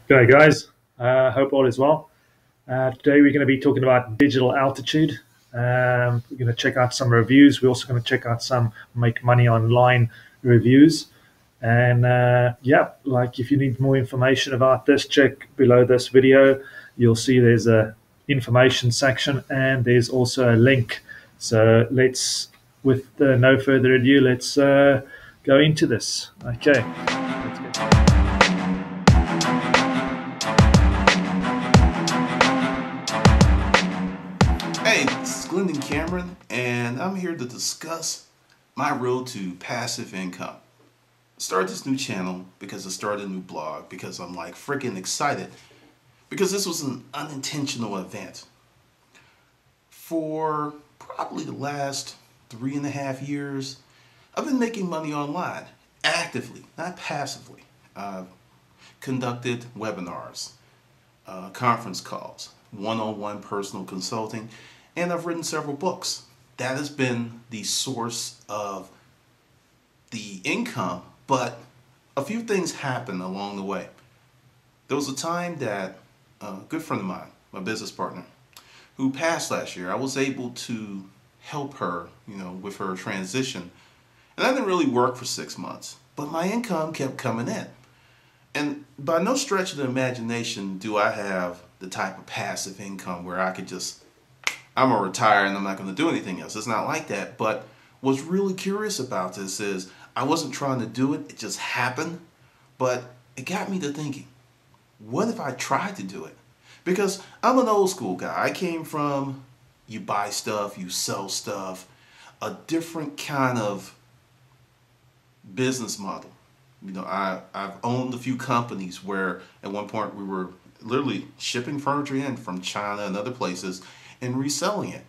G'day guys, hope all is well. Today we're going to be talking about digital altitude. We're going to check out some reviews. We're also going to check out some make money online reviews. And yeah, like if you need more information about this, check below this video. You'll see there's a information section and there's also a link. So with no further ado, let's go into this. Okay. Let's get Hey, this is Glendon Cameron, and I'm here to discuss my road to passive income. I started this new channel because I started a new blog because I'm like freaking excited because this was an unintentional event. For probably the last 3.5 years, I've been making money online, actively, not passively. I've conducted webinars, conference calls, one-on-one personal consulting, and I've written several books. That has been the source of the income, but a few things happened along the way. There was a time that a good friend of mine, my business partner, who passed last year, I was able to help her, with her transition. And I didn't really work for 6 months, but my income kept coming in. And by no stretch of the imagination do I have the type of passive income where I could just, I'm going to retire and I'm not going to do anything else. It's not like that. But what's really curious about this is I wasn't trying to do it. It just happened. But it got me to thinking, what if I tried to do it? Because I'm an old school guy. I came from you buy stuff, you sell stuff, a different kind of business model. I've owned a few companies where at one point we were literally shipping furniture in from China and other places and reselling it.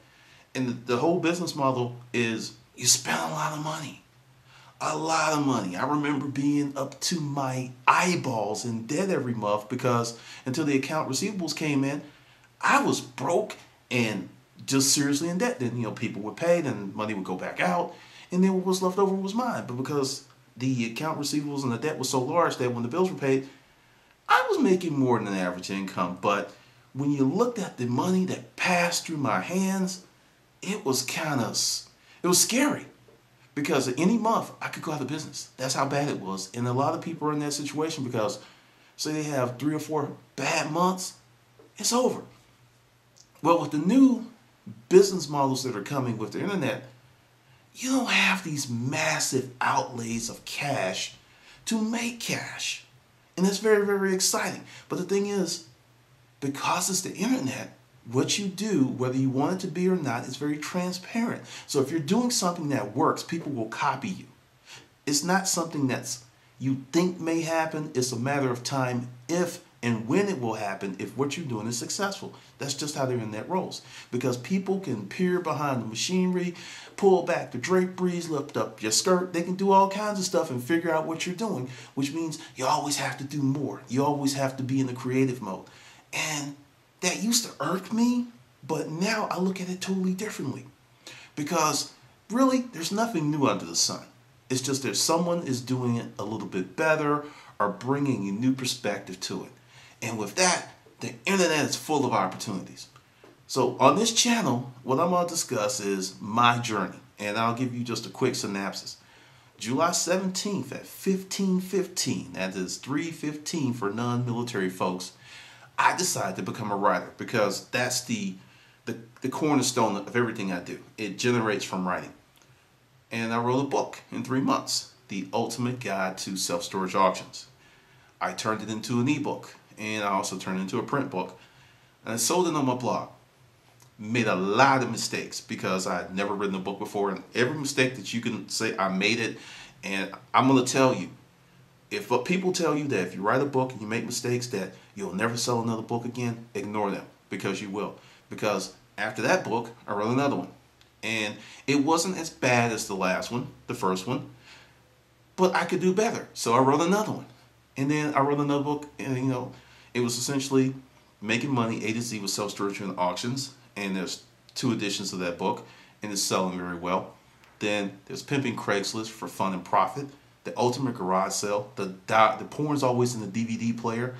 And the whole business model is you spend a lot of money. A lot of money. I remember being up to my eyeballs in debt every month because until the account receivables came in, I was broke and just seriously in debt. Then, people would pay, then money would go back out, and then what was left over was mine. But because the account receivables and the debt was so large that when the bills were paid, I was making more than the average income. But when you looked at the money that passed through my hands, it was scary. Because any month I could go out of business. That's how bad it was. And a lot of people are in that situation because say they have 3 or 4 bad months, it's over. Well, with the new business models that are coming with the internet, you don't have these massive outlays of cash to make cash. And that's very, very exciting. But the thing is, because it's the internet, what you do, whether you want it to be or not, is very transparent. So if you're doing something that works, people will copy you. It's not something that's you think may happen. It's a matter of time if and when it will happen if what you're doing is successful. That's just how the internet rolls. Because people can peer behind the machinery, pull back the draperies, lift up your skirt. They can do all kinds of stuff and figure out what you're doing, which means you always have to do more. You always have to be in the creative mode. And that used to irk me, but now I look at it totally differently. Because really, there's nothing new under the sun. It's just that someone is doing it a little bit better or bringing a new perspective to it. And with that, the internet is full of opportunities. So on this channel, what I'm going to discuss is my journey. And I'll give you just a quick synopsis. July 17th at 15:15, that is 3:15 for non-military folks, I decided to become a writer because that's the cornerstone of everything I do. It generates from writing. And I wrote a book in 3 months, The Ultimate Guide to Self-Storage Auctions. I turned it into an ebook, and I also turned it into a print book. And I sold it on my blog. Made a lot of mistakes because I had never written a book before, and every mistake that you can say, I made it. And I'm going to tell you, if people tell you that if you write a book and you make mistakes that you'll never sell another book again, ignore them because you will. Because after that book, I wrote another one. And it wasn't as bad as the last one, the first one, but I could do better. So I wrote another one. And then I wrote another book, and it was essentially making money A to Z with self-storage and auctions. And there's 2 editions of that book, and it's selling very well. Then there's Pimping Craigslist for Fun and Profit. The Ultimate Garage Sale. The porn's always in the DVD player.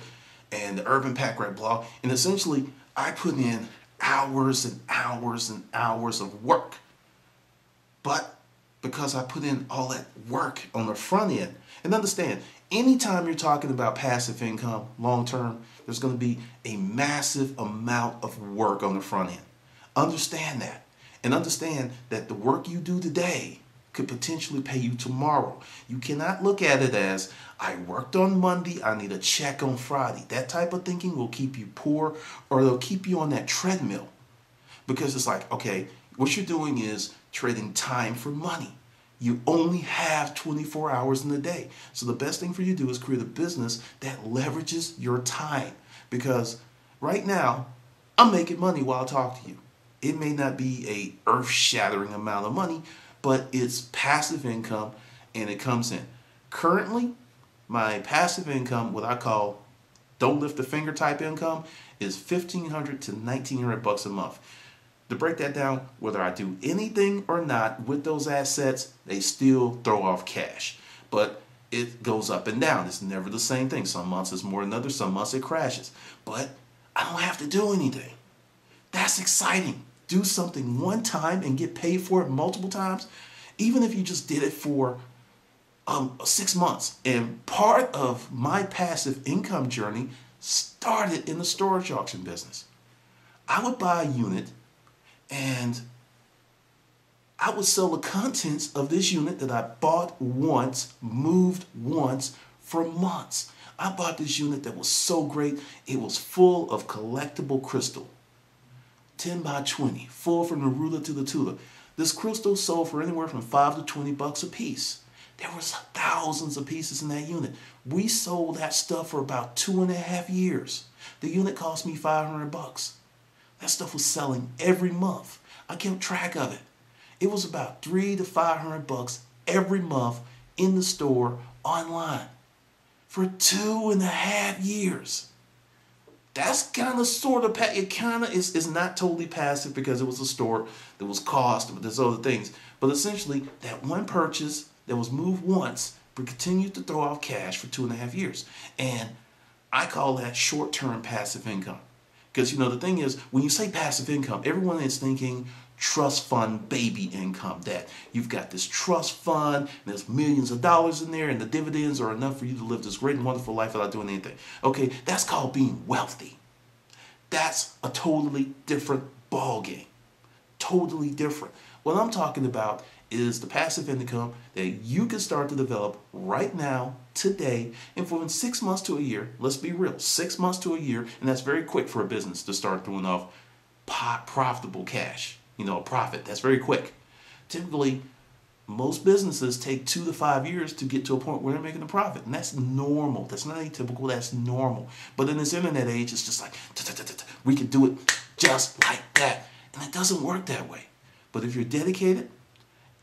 and the Urban Pack Rat blog. And essentially, I put in hours and hours and hours of work. But because I put in all that work on the front end, and understand, anytime you're talking about passive income long term, there's going to be a massive amount of work on the front end. Understand that. And understand that the work you do today could potentially pay you tomorrow. You cannot look at it as, I worked on Monday, I need a check on Friday. That type of thinking will keep you poor, or it'll keep you on that treadmill. Because it's like, okay, what you're doing is trading time for money. You only have 24 hours in the day. So the best thing for you to do is create a business that leverages your time. Because right now, I'm making money while I talk to you. It may not be a earth-shattering amount of money, but it's passive income, and it comes in. Currently, my passive income, what I call don't lift a finger type income, is $1,500 to $1,900 a month. To break that down, whether I do anything or not with those assets, they still throw off cash. But it goes up and down. It's never the same thing. Some months it's more than others. Some months it crashes. But I don't have to do anything. That's exciting. Do something one time and get paid for it multiple times. Even if you just did it for 6 months. And part of my passive income journey started in the storage auction business. I would buy a unit, and I would sell the contents of this unit that I bought once, moved once, for months. I bought this unit that was so great. It was full of collectible crystal. 10 by 20, full from the ruler to the tutor. This crystal sold for anywhere from $5 to $20 a piece. There was thousands of pieces in that unit. We sold that stuff for about 2.5 years. The unit cost me $500. That stuff was selling every month. I kept track of it. It was about $300 to $500 every month in the store online for 2.5 years. That's kind of sort of, it kind of is not totally passive because it was a store, there was cost, but there's other things. But essentially, that one purchase that was moved once, but continued to throw off cash for 2.5 years. And I call that short-term passive income. Because, the thing is, when you say passive income, everyone is thinking trust fund baby income, that you've got this trust fund, and there's millions of dollars in there, and the dividends are enough for you to live this great and wonderful life without doing anything. Okay, that's called being wealthy. That's a totally different ball game. Totally different. What I'm talking about is the passive income that you can start to develop right now, today, and for 6 months to a year. Let's be real, 6 months to a year, and that's very quick for a business to start throwing off profitable cash. A profit. That's very quick. Typically, most businesses take 2 to 5 years to get to a point where they're making a profit, and that's normal. That's not atypical. That's normal. But in this internet age, it's just like we can do it just like that, and it doesn't work that way. But if you're dedicated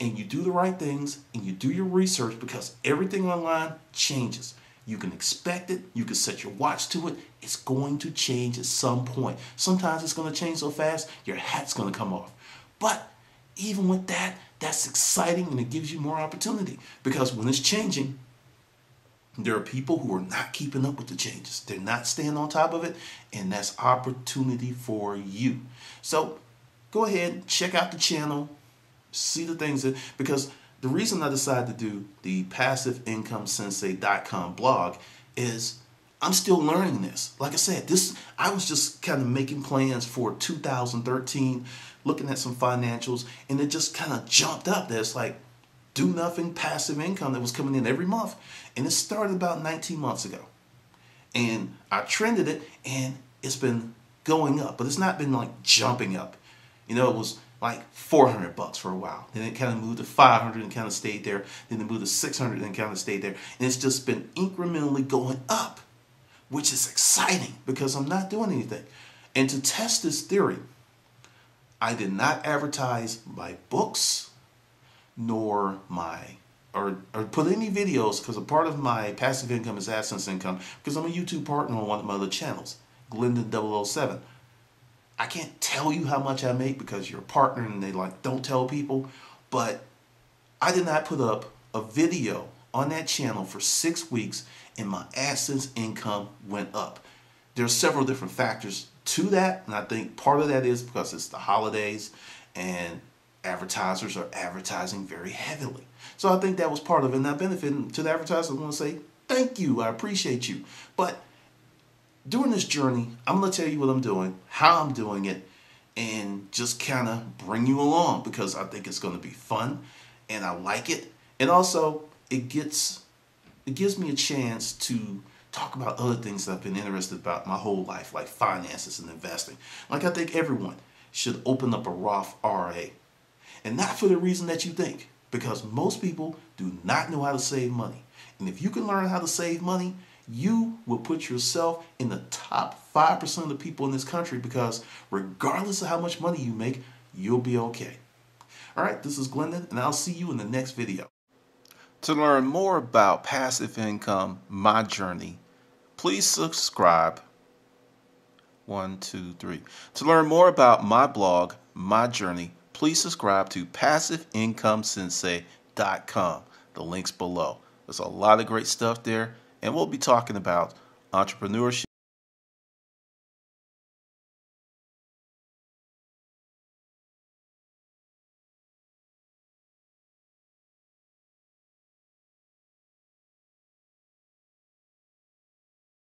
and you do the right things and you do your research, because everything online changes. You can expect it. You can set your watch to it. It's going to change at some point. Sometimes it's going to change so fast, your hat's going to come off. But even with that, that's exciting, and it gives you more opportunity. Because when it's changing, there are people who are not keeping up with the changes. They're not staying on top of it, and that's opportunity for you. So go ahead, check out the channel, see the things because the reason I decided to do the passiveincomesensei.com blog is I'm still learning this. Like I said, I was just kind of making plans for 2013, looking at some financials, and it just kind of jumped up. There's like do nothing passive income that was coming in every month. And it started about 19 months ago. And I trended it, and it's been going up, but it's not been like jumping up. It was like $400 for a while. Then it kind of moved to $500 and kind of stayed there. Then it moved to $600 and kind of stayed there. And it's just been incrementally going up, which is exciting because I'm not doing anything. And to test this theory, I did not advertise my books nor or put any videos, because a part of my passive income is AdSense income, because I'm a YouTube partner on one of my other channels, Glendon007. I can't tell you how much I make because you're a partner and they don't tell people, but I did not put up a video on that channel for 6 weeks and my AdSense income went up. There's several different factors to that, and I think part of that is because it's the holidays and advertisers are advertising very heavily. So I think that was part of it. And I'm benefiting to the advertisers. I want to say thank you. I appreciate you. But during this journey, I'm going to tell you what I'm doing, how I'm doing it, and just kind of bring you along because I think it's going to be fun and I like it. And also, it gives me a chance to talk about other things that I've been interested about my whole life, like finances and investing. Like I think everyone should open up a Roth IRA. And not for the reason that you think, because most people do not know how to save money. And if you can learn how to save money, you will put yourself in the top 5% of the people in this country, because regardless of how much money you make, you'll be okay. All right, this is Glendon, and I'll see you in the next video. To learn more about passive income, my journey, please subscribe. 1, 2, 3. To learn more about my blog, my journey, please subscribe to passiveincomesensei.com. The link's below. There's a lot of great stuff there, and we'll be talking about entrepreneurship,